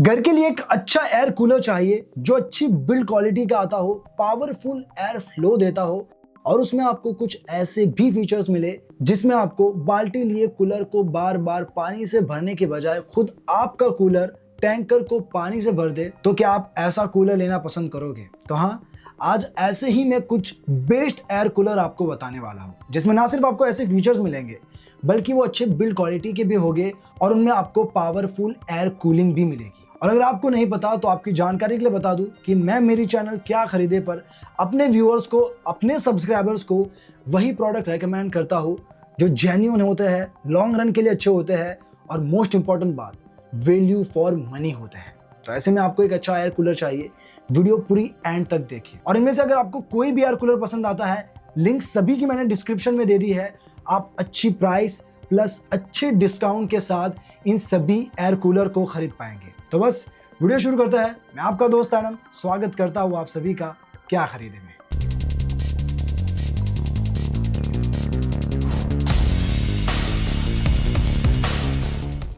घर के लिए एक अच्छा एयर कूलर चाहिए जो अच्छी बिल्ड क्वालिटी का आता हो, पावरफुल एयर फ्लो देता हो और उसमें आपको कुछ ऐसे भी फीचर्स मिले जिसमें आपको बाल्टी लिए कूलर को बार बार पानी से भरने के बजाय खुद आपका कूलर टैंकर को पानी से भर दे। तो क्या आप ऐसा कूलर लेना पसंद करोगे? तो हाँ, आज ऐसे ही मैं कुछ बेस्ट एयर कूलर आपको बताने वाला हूँ जिसमें ना सिर्फ आपको ऐसे फीचर्स मिलेंगे बल्कि वो अच्छे बिल्ड क्वालिटी के भी होंगे और उनमें आपको पावरफुल एयर कूलिंग भी मिलेगी। और अगर आपको नहीं पता तो आपकी जानकारी के लिए बता दूं कि मैं मेरी चैनल क्या खरीदे पर अपने व्यूअर्स को, अपने सब्सक्राइबर्स को वही प्रोडक्ट रेकमेंड करता हूं जो जेन्युइन होते हैं, लॉन्ग रन के लिए अच्छे होते हैं और मोस्ट इंपॉर्टेंट बात, वैल्यू फॉर मनी होते हैं। तो ऐसे में आपको एक अच्छा एयर कूलर चाहिए, वीडियो पूरी एंड तक देखिए। और इनमें से अगर आपको कोई भी एयर कूलर पसंद आता है, लिंक सभी की मैंने डिस्क्रिप्शन में दे दी है। आप अच्छी प्राइस प्लस अच्छे डिस्काउंट के साथ इन सभी एयर कूलर को खरीद पाएंगे। तो बस वीडियो शुरू करता है। मैं आपका दोस्त आनंद स्वागत करता हूं आप सभी का क्या खरीदे में।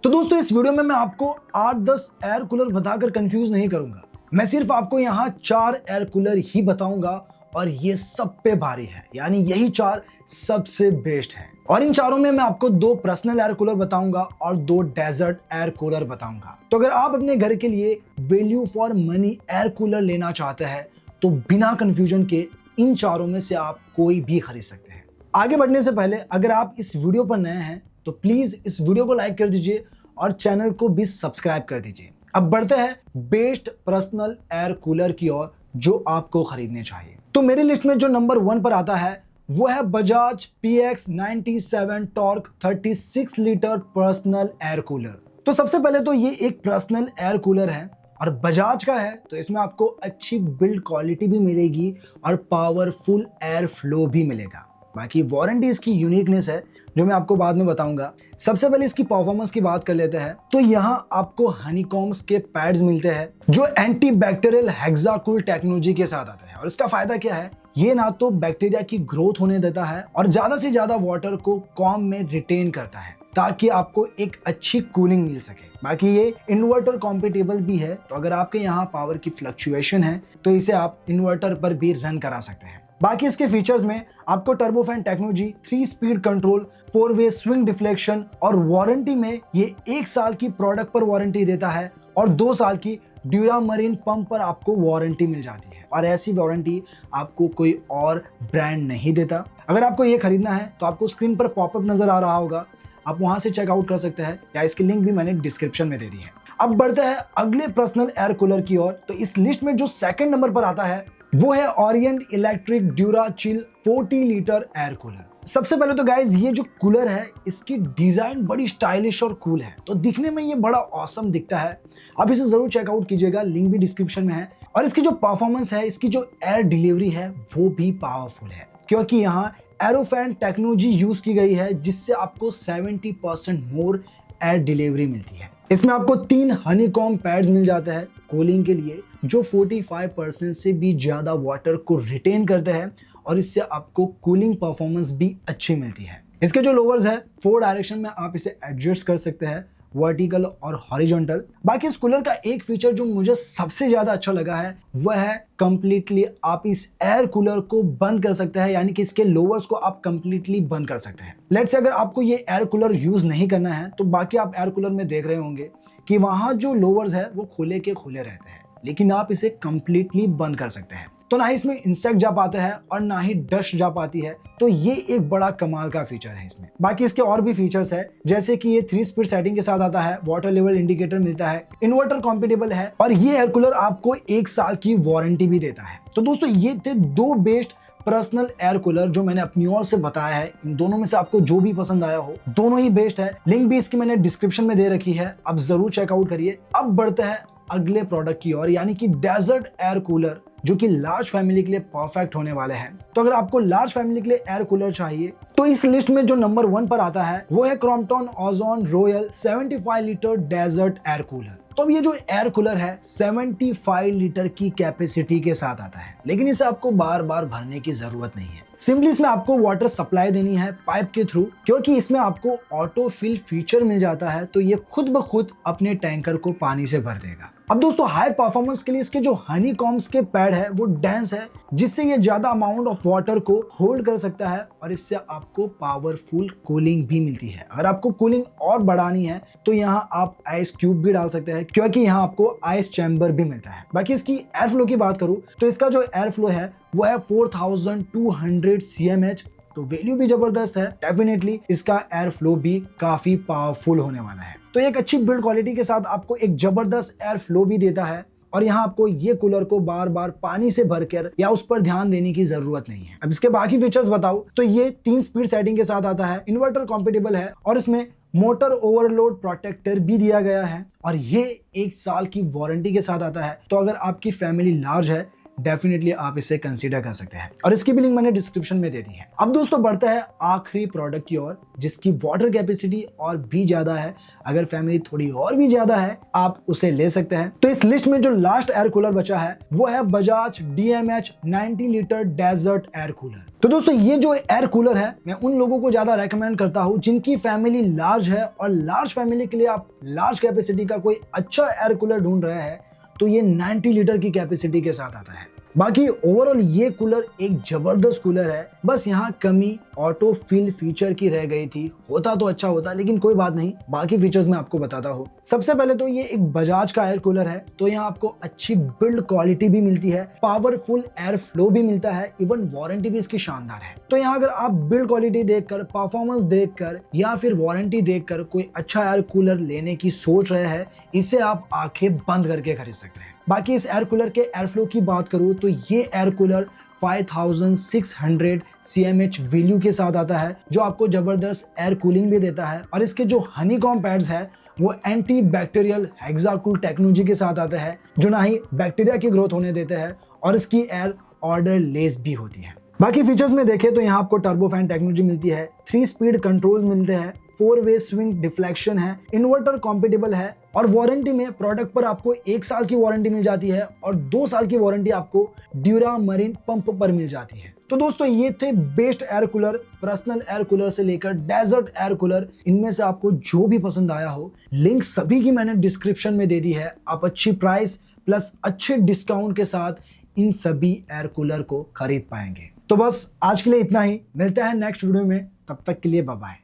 तो दोस्तों, इस वीडियो में मैं आपको 8-10 एयर कूलर बताकर कंफ्यूज नहीं करूंगा। मैं सिर्फ आपको यहां 4 एयर कूलर ही बताऊंगा और ये सब पे भारी है, यानी यही 4 सबसे बेस्ट है। और इन चारों में मैं आपको 2 पर्सनल एयर कूलर बताऊंगा और 2 डेजर्ट एयर कूलर बताऊंगा। तो अगर आप अपने घर के लिए value for money air cooler लेना चाहते हैं तो बिना कंफ्यूजन के इन चारों में से आप कोई भी खरीद सकते हैं। आगे बढ़ने से पहले अगर आप इस वीडियो पर नए हैं तो प्लीज इस वीडियो को लाइक कर दीजिए और चैनल को भी सब्सक्राइब कर दीजिए। अब बढ़ते हैं बेस्ट पर्सनल एयर कूलर की ओर जो आपको खरीदने चाहिए। तो मेरी लिस्ट में जो नंबर 1 पर आता है वो है Bajaj PX97 torque 36 litre personal air cooler. तो सबसे पहले तो ये एक पर्सनल एयर कूलर है और बजाज का है, तो इसमें आपको अच्छी बिल्ड क्वालिटी भी मिलेगी और पावरफुल एयर फ्लो भी मिलेगा। बाकी वारंटी इसकी यूनिकनेस है जो मैं आपको बाद में बताऊंगा। सबसे पहले इसकी परफॉर्मेंस की बात कर लेते हैं। तो यहाँ आपको हनीकॉम्स के पैड्स मिलते हैं जो एंटी बैक्टीरियल हेक्साकूल टेक्नोलॉजी के साथ आते हैं। और इसका फायदा क्या है, ये ना तो बैक्टीरिया की ग्रोथ होने देता है और ज्यादा से ज्यादा वाटर को कॉम में रिटेन करता है ताकि आपको एक अच्छी कूलिंग मिल सके। बाकी ये इन्वर्टर कॉम्पेटेबल भी है, तो अगर आपके यहाँ पावर की फ्लक्चुएशन है तो इसे आप इन्वर्टर पर भी रन करा सकते हैं। बाकी इसके फीचर्स में आपको टर्बोफैन टेक्नोलॉजी, 3 स्पीड कंट्रोल, 4-वे स्विंग डिफ्लेक्शन और वारंटी में ये 1 साल की प्रोडक्ट पर वारंटी देता है और 2 साल की ड्यूरामरीन पंप पर आपको वारंटी मिल जाती है। और ऐसी वारंटी आपको कोई और ब्रांड नहीं देता। अगर आपको ये खरीदना है तो आपको स्क्रीन पर पॉपअप नजर आ रहा होगा, आप वहां से चेकआउट कर सकते हैं या इसकी लिंक भी मैंने डिस्क्रिप्शन में दे दी है। अब बढ़ते हैं अगले पर्सनल एयर कूलर की ओर। तो इस लिस्ट में जो 2nd नंबर पर आता है वो है Orient electric dura chill 40 litre air cooler. सबसे पहले तो गाइज ये जो कूलर है इसकी डिजाइन बड़ी स्टाइलिश और कूल है, तो दिखने में ये बड़ा ऑसम दिखता है। आप इसे जरूर चेकआउट कीजिएगा, लिंक भी डिस्क्रिप्शन में है। और इसकी जो परफॉर्मेंस है, इसकी जो एयर डिलीवरी है वो भी पावरफुल है क्योंकि यहाँ एरोफैन टेक्नोलॉजी यूज की गई है जिससे आपको 70% मोर एयर डिलीवरी मिलती है। इसमें आपको 3 हनीकॉम पैड्स मिल जाते हैं कूलिंग के लिए जो 45% से भी ज्यादा वाटर को रिटेन करते हैं और इससे आपको कूलिंग परफॉर्मेंस भी अच्छी मिलती है। इसके जो लोवर्स है 4 डायरेक्शन में आप इसे एडजस्ट कर सकते हैं, वर्टिकल और हॉरिजॉन्टल। बाकी इस कूलर का एक फीचर जो मुझे सबसे ज्यादा अच्छा लगा है वह है कंप्लीटली आप इस एयर कूलर को बंद कर सकते हैं, यानी कि इसके लोवर्स को आप कंप्लीटली बंद कर सकते हैं। लेट्स से अगर आपको ये एयर कूलर यूज नहीं करना है तो बाकी आप एयर कूलर में देख रहे होंगे कि वहां जो लोवर्स है वो खुले के खुले रहते हैं, लेकिन आप इसे कंप्लीटली बंद कर सकते हैं। तो ना ही इसमें इंसेक्ट जा पाते हैं और ना ही डस्ट जा पाती है, तो ये एक बड़ा कमाल का फीचर है इसमें। बाकी इसके और भी फीचर्स है जैसे कि ये 3 स्पीड सेटिंग के साथ आता है, वाटर लेवल इंडिकेटर मिलता है, इन्वर्टर कॉम्पेटेबल है और ये एयर कूलर आपको 1 साल की वारंटी भी देता है। तो दोस्तों, ये थे 2 बेस्ट पर्सनल एयर कूलर जो मैंने अपनी ओर से बताया है। इन दोनों में से आपको जो भी पसंद आया हो, दोनों ही बेस्ट है। लिंक भी इसकी मैंने डिस्क्रिप्शन में दे रखी है, आप जरूर चेकआउट करिए। अब बढ़ते हैं अगले प्रोडक्ट की ओर, यानी कि डेजर्ट एयर कूलर जो कि लार्ज फैमिली के लिए परफेक्ट होने वाले हैं। तो अगर आपको लार्ज फैमिली के लिए एयर कूलर चाहिए तो इस लिस्ट में जो नंबर 1 पर आता है वो है Crompton Ozone Royal 75 litre desert air cooler. तो अब ये जो एयर कूलर है 75 लीटर की कैपेसिटी के साथ आता है, लेकिन इसे आपको बार बार भरने की जरूरत नहीं है। सिंपली इसमें आपको वाटर सप्लाई देनी है पाइप के थ्रू, क्योंकि इसमें आपको ऑटो फिल फीचर मिल जाता है, तो ये खुद ब खुद अपने टैंकर को पानी से भर देगा। अब दोस्तों हाई परफॉर्मेंस के लिए इसके जो हनी कॉम्स के पैड है वो डेंस है, जिससे ये ज्यादा अमाउंट ऑफ वाटर को होल्ड कर सकता है और इससे आपको पावरफुल कूलिंग भी मिलती है। अगर आपको कूलिंग और बढ़ानी है तो यहाँ आप आइस क्यूब भी डाल सकते हैं, क्योंकि यहाँ आपको आइस चैम्बर भी मिलता है। बाकी इसकी एयर फ्लो की बात करूँ तो इसका जो एयर फ्लो है वो है 4200 cmh, तो वैल्यू भी जबरदस्त है। डेफिनेटली इसका एयर फ्लो भी काफी पावरफुल होने वाला है, तो एक अच्छी बिल्ड क्वालिटी के साथ आपको एक जबरदस्त एयर फ्लो भी देता है। और यहाँ आपको ये कूलर को बार बार पानी से भरकर या उस पर ध्यान देने की जरूरत नहीं है। अब इसके बाकी फीचर्स बताओ तो ये 3 स्पीड सेटिंग के साथ आता है, इन्वर्टर कॉम्पेटेबल है और इसमें मोटर ओवरलोड प्रोटेक्टर भी दिया गया है और ये 1 साल की वारंटी के साथ आता है। तो अगर आपकी फैमिली लार्ज है डेफिनेटली आप इसे कंसीडर कर सकते हैं और इसकी भी लिंक मैंने डिस्क्रिप्शन में दे दी है। अब दोस्तों बढ़ते हैं आखिरी प्रोडक्ट की ओर, जिसकी वाटर कैपेसिटी और भी ज्यादा है। अगर फैमिली थोड़ी और भी ज्यादा है आप उसे ले सकते हैं। तो इस लिस्ट में जो लास्ट एयर कूलर बचा है वो है Bajaj DMH 90 litre desert air cooler. तो दोस्तों ये जो एयर कूलर है मैं उन लोगों को ज्यादा रेकमेंड करता हूं जिनकी फैमिली लार्ज है और लार्ज फैमिली के लिए आप लार्ज कैपेसिटी का कोई अच्छा एयर कूलर ढूंढ रहे हैं, तो ये 90 लीटर की कैपेसिटी के साथ आता है। बाकी ओवरऑल ये कूलर एक जबरदस्त कूलर है, बस यहाँ कमी ऑटो फिल फीचर की रह गई थी। होता तो अच्छा होता, लेकिन कोई बात नहीं, बाकी फीचर्स मैं आपको बताता हूँ। सबसे पहले तो ये एक बजाज का एयर कूलर है, तो यहाँ आपको अच्छी बिल्ड क्वालिटी भी मिलती है, पावरफुल एयर फ्लो भी मिलता है, इवन वारंटी भी इसकी शानदार है। तो यहाँ अगर आप बिल्ड क्वालिटी देखकर, परफॉर्मेंस देखकर या फिर वारंटी देखकर कोई अच्छा एयर कूलर लेने की सोच रहे हैं, इसे आप आंखें बंद करके खरीद सकते हैं। बाकी इस एयर कूलर के एयर फ्लो की बात करूं तो ये एयर कूलर 5600 cmh वैल्यू के साथ आता है, जो आपको जबरदस्त एयर कूलिंग भी देता है। और इसके जो हनीकॉम्ब पैड्स है वो एंटी बैक्टीरियल हेक्साकूल टेक्नोलॉजी के साथ आते हैं, जो ना ही बैक्टीरिया की ग्रोथ होने देते हैं और इसकी एयर ऑर्डर लेस भी होती है। बाकी फीचर्स में देखें तो यहाँ आपको टर्बो फैन टेक्नोलॉजी मिलती है, 3 स्पीड कंट्रोल मिलते हैं, 4-वे स्विंग डिफ्लेक्शन है, इन्वर्टर कॉम्पेटेबल है और वारंटी में प्रोडक्ट पर आपको 1 साल की वारंटी मिल जाती है और 2 साल की वारंटी आपको ड्यूरा मरीन पंप पर मिल जाती है। तो दोस्तों ये थे best air cooler, personal air cooler से लेकर डेजर्ट एयर कूलर। इनमें से आपको जो भी पसंद आया हो, लिंक सभी की मैंने डिस्क्रिप्शन में दे दी है। आप अच्छी प्राइस प्लस अच्छे डिस्काउंट के साथ इन सभी एयर कूलर को खरीद पाएंगे। तो बस आज के लिए इतना ही, मिलते हैं नेक्स्ट वीडियो में, तब तक के लिए बाय बाय।